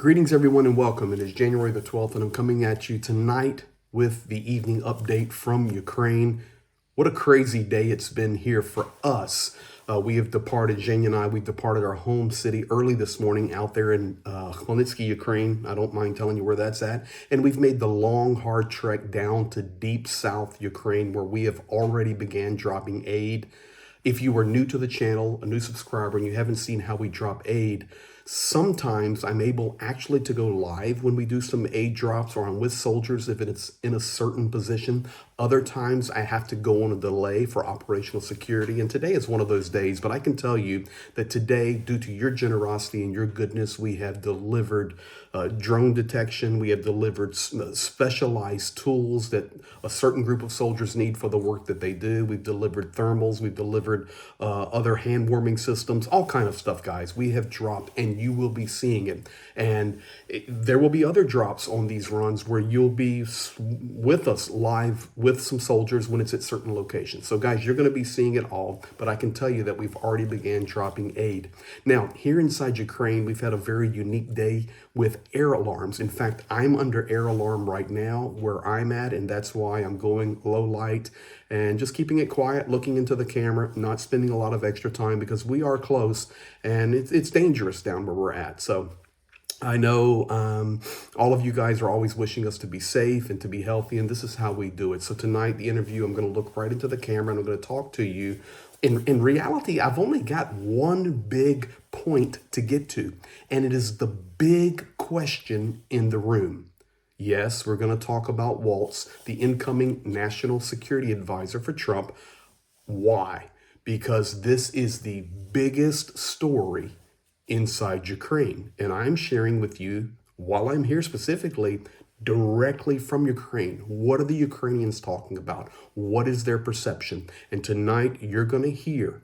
Greetings, everyone, and welcome. It is January the 12th, and I'm coming at you tonight with the evening update from Ukraine. What a crazy day it's been here for us. We have departed, Zhenya and I, we've departed our home city early this morning out there in BLUESKY, Ukraine. I don't mind telling you where that's at. And we've made the long, hard trek down to deep south Ukraine, where we have already began dropping aid. If you are new to the channel, a new subscriber, and you haven't seen how we drop aid, sometimes I'm able actually to go live when we do some aid drops, or I'm with soldiers if it's in a certain position. Other times I have to go on a delay for operational security, and today is one of those days. But I can tell you that today, due to your generosity and your goodness, we have delivered drone detection. We have delivered specialized tools that a certain group of soldiers need for the work that they do. We've delivered thermals. We've delivered other hand warming systems, all kind of stuff, guys. We have dropped, and you will be seeing it. And there will be other drops on these runs where you'll be with us live with some soldiers when it's at certain locations. So guys, you're going to be seeing it all, but I can tell you that we've already began dropping aid. Now, here inside Ukraine, we've had a very unique day with air alarms. In fact, I'm under air alarm right now where I'm at, and that's why I'm going low light and just keeping it quiet, looking into the camera, not spending a lot of extra time because we are close and it's dangerous down where we're at. So I know all of you guys are always wishing us to be safe and to be healthy, and this is how we do it. So tonight, the interview, I'm going to look right into the camera and I'm going to talk to you. In reality, I've only got one big point to get to, and it is the big question in the room. Yes, we're going to talk about Waltz, the incoming national security advisor for Trump. Why? Because this is the biggest story inside Ukraine. And I'm sharing with you, while I'm here specifically, directly from Ukraine. What are the Ukrainians talking about? What is their perception? And tonight you're going to hear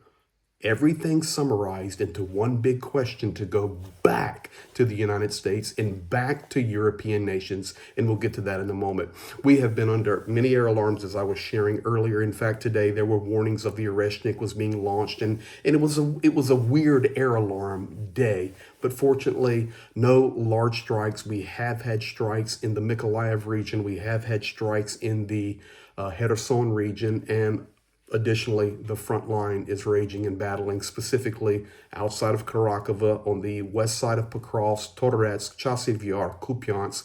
everything summarized into one big question to go back to the United States and back to European nations, and we'll get to that in a moment. We have been under many air alarms, as I was sharing earlier. In fact, today there were warnings of the Oreshnik was being launched, and it was a weird air alarm day. But fortunately, no large strikes. We have had strikes in the Mykolaiv region. We have had strikes in the Kherson region, and additionally, the front line is raging and battling, specifically outside of Kharkova, on the west side of Pokrovsk, Toretsk, Chasiv Yar, Kupiansk,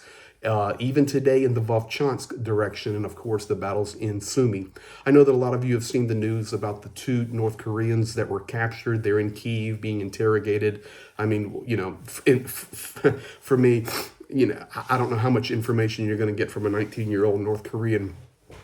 even today in the Vovchansk direction, and of course the battles in Sumy. I know that a lot of you have seen the news about the 2 North Koreans that were captured. They're in Kyiv being interrogated. I mean, you know, for me, you know, I don't know how much information you're going to get from a 19-year-old North Korean.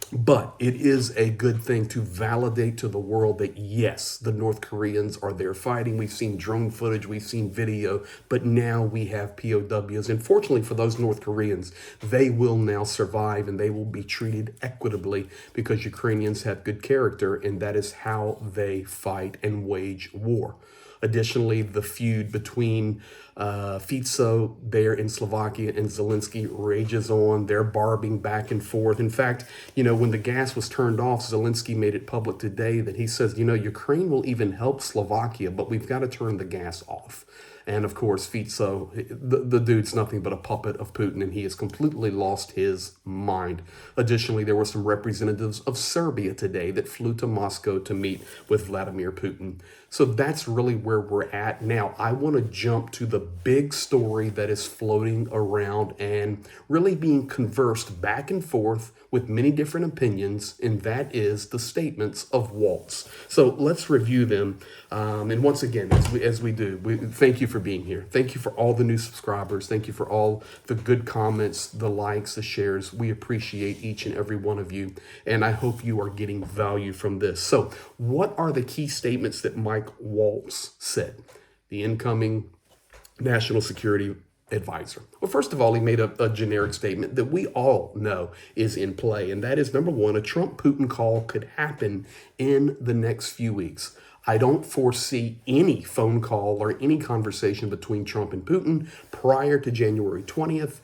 But it is a good thing to validate to the world that, yes, the North Koreans are there fighting. We've seen drone footage, we've seen video, but now we have POWs. And fortunately for those North Koreans, they will now survive and they will be treated equitably because Ukrainians have good character, and that is how they fight and wage war. Additionally, the feud between Fico there in Slovakia and Zelensky rages on. They're barbing back and forth. In fact, you know, when the gas was turned off, Zelensky made it public today that he says, you know, Ukraine will even help Slovakia, but we've got to turn the gas off. And of course, Fico, the dude's nothing but a puppet of Putin, and he has completely lost his mind. Additionally, there were some representatives of Serbia today that flew to Moscow to meet with Vladimir Putin. So that's really where we're at. Now, I want to jump to the big story that is floating around and really being conversed back and forth with many different opinions, and that is the statements of Waltz. So let's review them. And once again, as we do, thank you for being here. Thank you for all the new subscribers. Thank you for all the good comments, the likes, the shares. We appreciate each and every one of you, and I hope you are getting value from this. So what are the key statements that Mike Waltz said, the incoming national security advisor? Well, first of all, he made a generic statement that we all know is in play, and that is, number one, a Trump-Putin call could happen in the next few weeks. I don't foresee any phone call or any conversation between Trump and Putin prior to January 20th,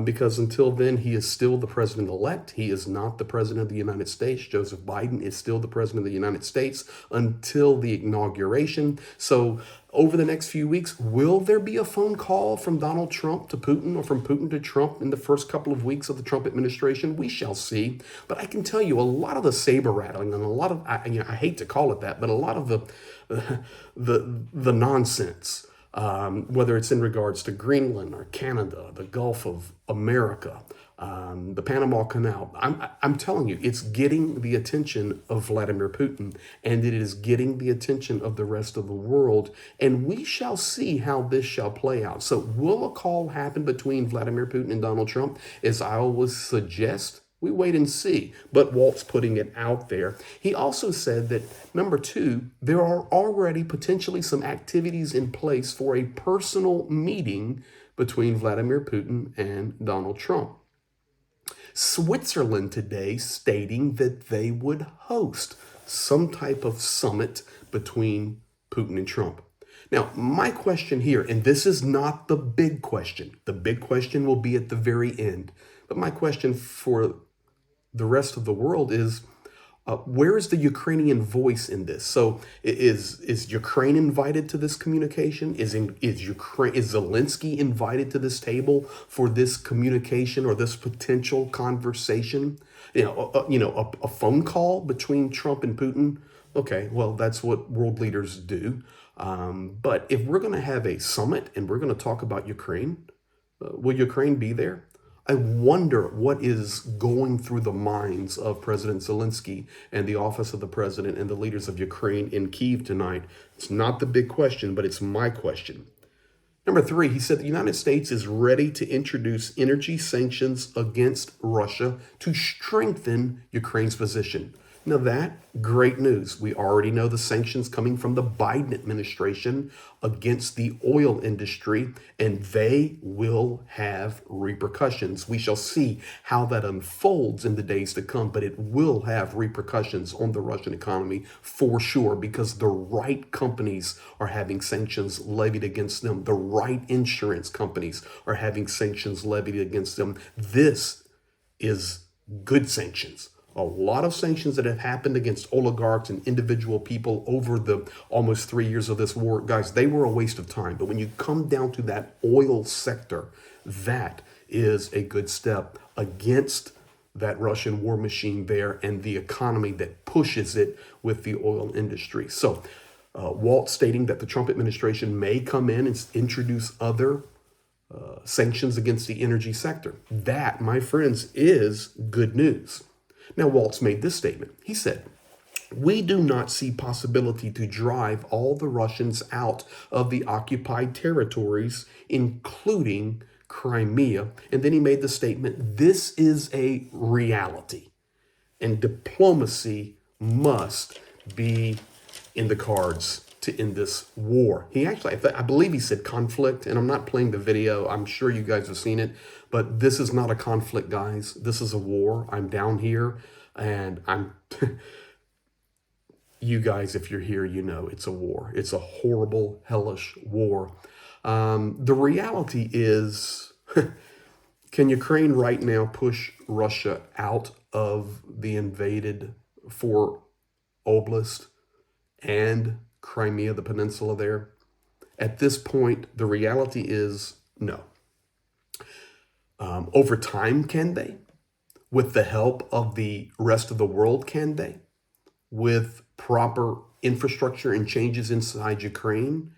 because until then, he is still the president-elect. He is not the president of the United States. Joseph Biden is still the president of the United States until the inauguration. So over the next few weeks, will there be a phone call from Donald Trump to Putin or from Putin to Trump in the first couple of weeks of the Trump administration? We shall see. But I can tell you a lot of the saber rattling and a lot of, I hate to call it that, but a lot of the nonsense, whether it's in regards to Greenland or Canada, the Gulf of America, the Panama Canal. I'm telling you, it's getting the attention of Vladimir Putin, and it is getting the attention of the rest of the world. And we shall see how this shall play out. So will a call happen between Vladimir Putin and Donald Trump? As I always suggest, we wait and see. But Waltz putting it out there. He also said that, number two, there are already potentially some activities in place for a personal meeting between Vladimir Putin and Donald Trump. Switzerland today stating that they would host some type of summit between Putin and Trump. Now, my question here, and this is not the big question. The big question will be at the very end. But my question for the rest of the world is, where is the Ukrainian voice in this? So is Ukraine invited to this communication? Is Zelensky invited to this table for this communication or this potential conversation? A phone call between Trump and Putin. Okay, well, that's what world leaders do. But if we're going to have a summit and we're going to talk about Ukraine, will Ukraine be there? I wonder what is going through the minds of President Zelensky and the office of the president and the leaders of Ukraine in Kyiv tonight. It's not the big question, but it's my question. Number three, he said the United States is ready to introduce energy sanctions against Russia to strengthen Ukraine's position. Now that, great news. We already know the sanctions coming from the Biden administration against the oil industry, and they will have repercussions. We shall see how that unfolds in the days to come, but it will have repercussions on the Russian economy for sure, because the right companies are having sanctions levied against them. The right insurance companies are having sanctions levied against them. This is good sanctions. A lot of sanctions that have happened against oligarchs and individual people over the almost 3 years of this war, guys, they were a waste of time. But when you come down to that oil sector, that is a good step against that Russian war machine there and the economy that pushes it with the oil industry. So Waltz stating that the Trump administration may come in and introduce other sanctions against the energy sector. That, my friends, is good news. Now, Waltz made this statement. He said, "We do not see possibility to drive all the Russians out of the occupied territories, including Crimea." And then he made the statement, "This is a reality, and diplomacy must be in the cards to end this war." He actually, I believe he said conflict, and I'm not playing the video. I'm sure you guys have seen it, but this is not a conflict, guys. This is a war. I'm down here, and I'm, you guys, if you're here, you know it's a war. It's a horrible, hellish war. The reality is, can Ukraine right now push Russia out of the invaded 4 oblast and Crimea, the peninsula there? At this point, the reality is no. Over time, can they? With the help of the rest of the world, can they? With proper infrastructure and changes inside Ukraine,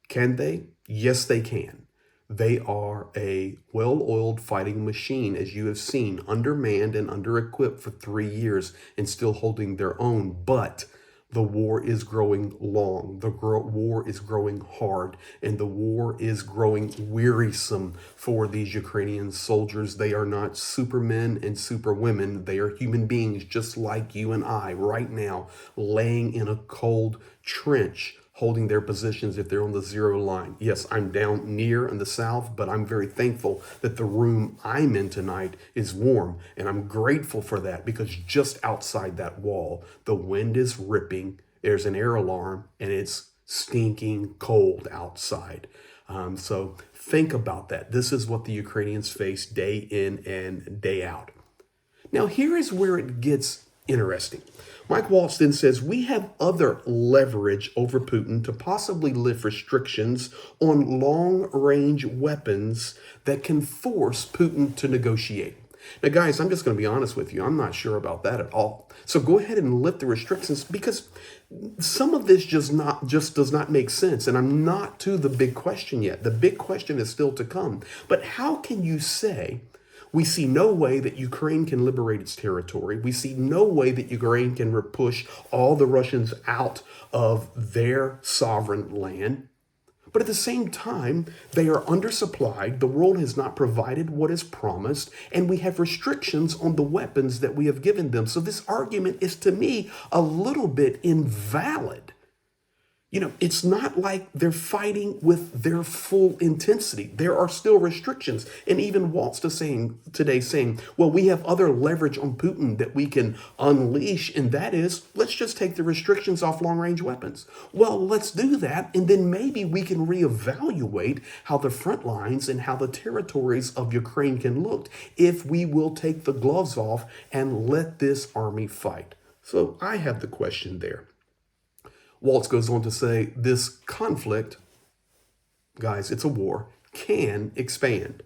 can they? Yes, they can. They are a well-oiled fighting machine, as you have seen, undermanned and under-equipped for 3 years and still holding their own. But the war is growing long, the war is growing hard, and the war is growing wearisome for these Ukrainian soldiers. They are not supermen and superwomen. They are human beings just like you and I right now, laying in a cold trench, holding their positions if they're on the 0 line. Yes, I'm down near in the south, but I'm very thankful that the room I'm in tonight is warm. And I'm grateful for that, because just outside that wall, the wind is ripping, there's an air alarm, and it's stinking cold outside. So think about that. This is what the Ukrainians face day in and day out. Now, here is where it gets Interesting. Mike Waltz then says, we have other leverage over Putin to possibly lift restrictions on long-range weapons that can force Putin to negotiate. Now, guys, I'm just going to be honest with you. I'm not sure about that at all. So go ahead and lift the restrictions, because some of this just does not make sense. And I'm not to the big question yet. The big question is still to come. But how can you say, we see no way that Ukraine can liberate its territory, we see no way that Ukraine can push all the Russians out of their sovereign land, but at the same time, they are undersupplied, the world has not provided what is promised, and we have restrictions on the weapons that we have given them. So this argument is, to me, a little bit invalid. You know, it's not like they're fighting with their full intensity. There are still restrictions. And even Waltz is saying today, well, we have other leverage on Putin that we can unleash. And that is, let's just take the restrictions off long-range weapons. Well, let's do that. And then maybe we can reevaluate how the front lines and how the territories of Ukraine can look if we will take the gloves off and let this army fight. So I have the question there. Waltz goes on to say, this conflict, guys, it's a war, can expand.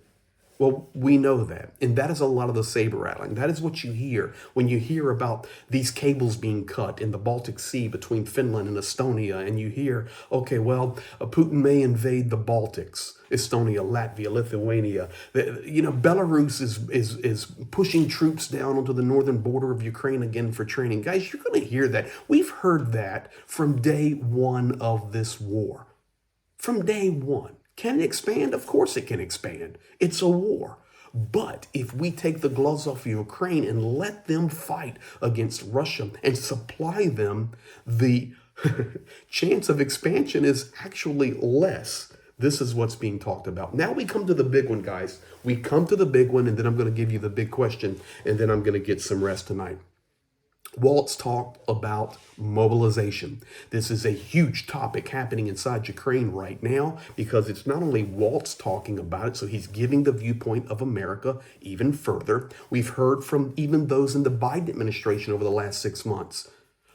Well, we know that. And that is a lot of the saber rattling. That is what you hear when you hear about these cables being cut in the Baltic Sea between Finland and Estonia. And you hear, okay, well, Putin may invade the Baltics, Estonia, Latvia, Lithuania. You know, Belarus is pushing troops down onto the northern border of Ukraine again for training. Guys, you're going to hear that. We've heard that from day one of this war. From day one. Can it expand? Of course it can expand. It's a war. But if we take the gloves off of Ukraine and let them fight against Russia and supply them, the chance of expansion is actually less. This is what's being talked about. Now we come to the big one, guys. We come to the big one, and then I'm going to give you the big question, and then I'm going to get some rest tonight. Waltz talked about mobilization. This is a huge topic happening inside Ukraine right now, because it's not only Waltz talking about it, so he's giving the viewpoint of America even further. We've heard from even those in the Biden administration over the last 6 months.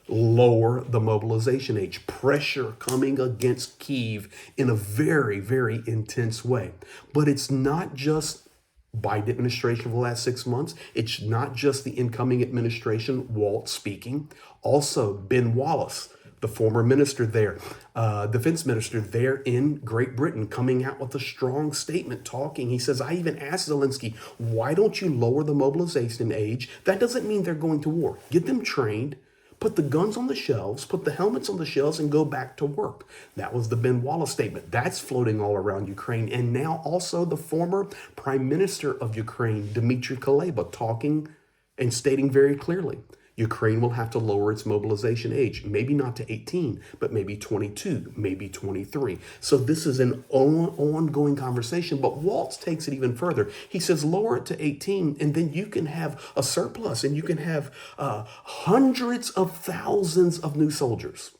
Lower the mobilization age. Pressure coming against Kyiv in a very, very intense way. But it's not just Biden administration for the last 6 months. It's not just the incoming administration, Waltz speaking. Also, Ben Wallace, the former minister there, defense minister there in Great Britain, coming out with a strong statement talking. He says, I even asked Zelensky, why don't you lower the mobilization age? That doesn't mean they're going to war. Get them trained. Put the guns on the shelves, put the helmets on the shelves, and go back to work. That was the Ben Wallace statement. That's floating all around Ukraine. And now also the former prime minister of Ukraine, Dmitry Kuleba, talking and stating very clearly, Ukraine will have to lower its mobilization age, maybe not to 18, but maybe 22, maybe 23. So this is an ongoing conversation, but Waltz takes it even further. He says, lower it to 18, and then you can have a surplus, and you can have hundreds of thousands of new soldiers.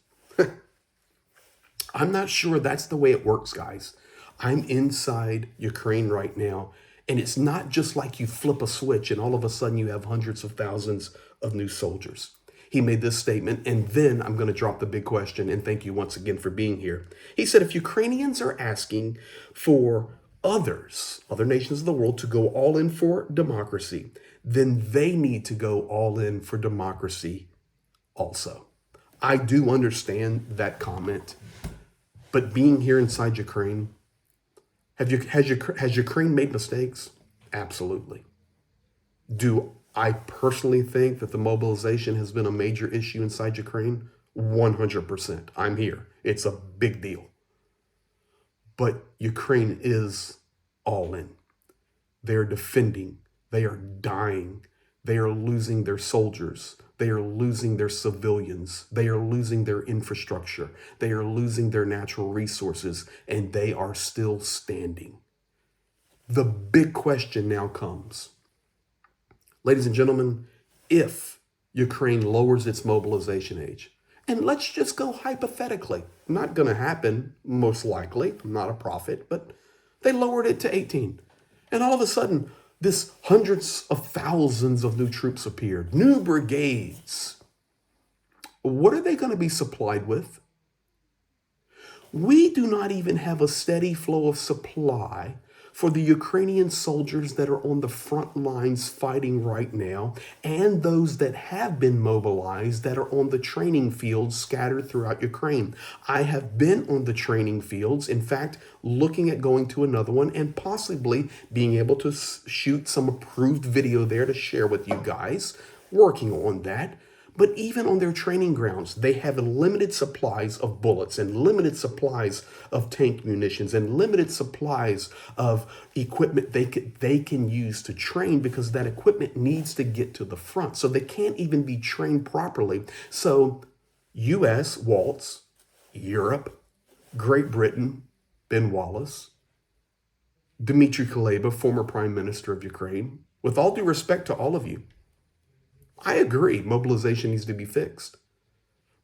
I'm not sure that's the way it works, guys. I'm inside Ukraine right now, and it's not just like you flip a switch and all of a sudden you have hundreds of thousands of new soldiers. He made this statement, and then I'm going to drop the big question, and thank you once again for being here. He said, if Ukrainians are asking for other nations of the world to go all in for democracy, then they need to go all in for democracy also. I do understand that comment, but being here inside Ukraine, has Ukraine made mistakes? Absolutely. Do I personally think that the mobilization has been a major issue inside Ukraine? 100%. I'm here. It's a big deal. But Ukraine is all in. They're defending. They are dying. They are losing their soldiers. They are losing their civilians. They are losing their infrastructure. They are losing their natural resources, and they are still standing. The big question now comes, ladies and gentlemen, if Ukraine lowers its mobilization age, and let's just go hypothetically, not going to happen, most likely, I'm not a prophet, but they lowered it to 18. And all of a sudden, This hundreds of thousands of new troops appeared, new brigades. What are they going to be supplied with? We do not even have a steady flow of supply for the Ukrainian soldiers that are on the front lines fighting right now, and those that have been mobilized that are on the training fields scattered throughout Ukraine. I have been on the training fields, in fact, looking at going to another one and possibly being able to shoot some approved video there to share with you guys, working on that. But even on their training grounds, they have limited supplies of bullets and limited supplies of tank munitions and limited supplies of equipment they can use to train, because that equipment needs to get to the front. So they can't even be trained properly. So US, Waltz, Europe, Great Britain, Ben Wallace, Dmitry Kuleba, former Prime Minister of Ukraine, with all due respect to all of you, I agree, mobilization needs to be fixed.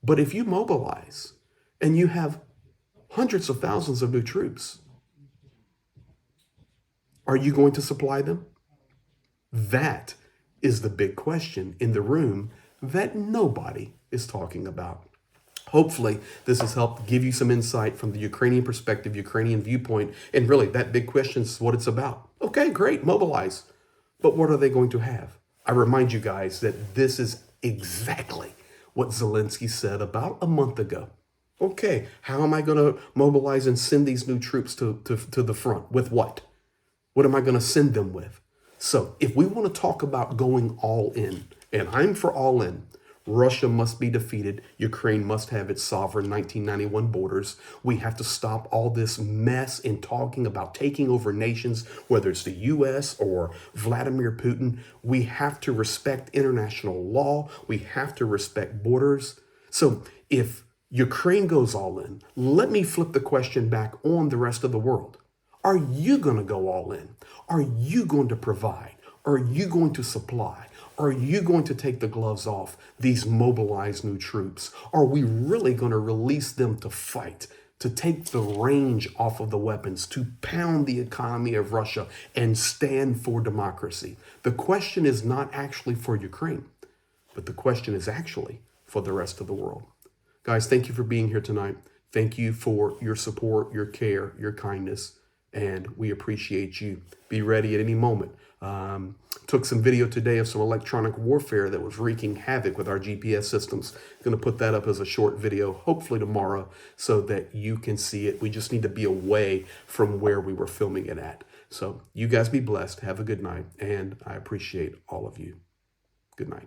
But if you mobilize and you have hundreds of thousands of new troops, are you going to supply them? That is the big question in the room that nobody is talking about. Hopefully, this has helped give you some insight from the Ukrainian perspective, Ukrainian viewpoint, and really that big question is what it's about. Okay, great, mobilize. But what are they going to have? I remind you guys that this is exactly what Zelensky said about a month ago. Okay, how am I going to mobilize and send these new troops to the front? With what? What am I going to send them with? So if we want to talk about going all in, and I'm for all in, Russia must be defeated. Ukraine must have its sovereign 1991 borders. We have to stop all this mess in talking about taking over nations, whether it's the US or Vladimir Putin. We have to respect international law. We have to respect borders. So if Ukraine goes all in, let me flip the question back on the rest of the world. Are you going to go all in? Are you going to provide? Are you going to supply? Are you going to take the gloves off these mobilized new troops? Are we really going to release them to fight, to take the range off of the weapons, to pound the economy of Russia and stand for democracy? The question is not actually for Ukraine, but the question is actually for the rest of the world. Guys, thank you for being here tonight. Thank you for your support, your care, your kindness, and we appreciate you. Be ready at any moment. Took some video today of some electronic warfare that was wreaking havoc with our GPS systems. Going to put that up as a short video, hopefully tomorrow, so that you can see it. We just need to be away from where we were filming it at. So you guys be blessed. Have a good night, and I appreciate all of you. Good night.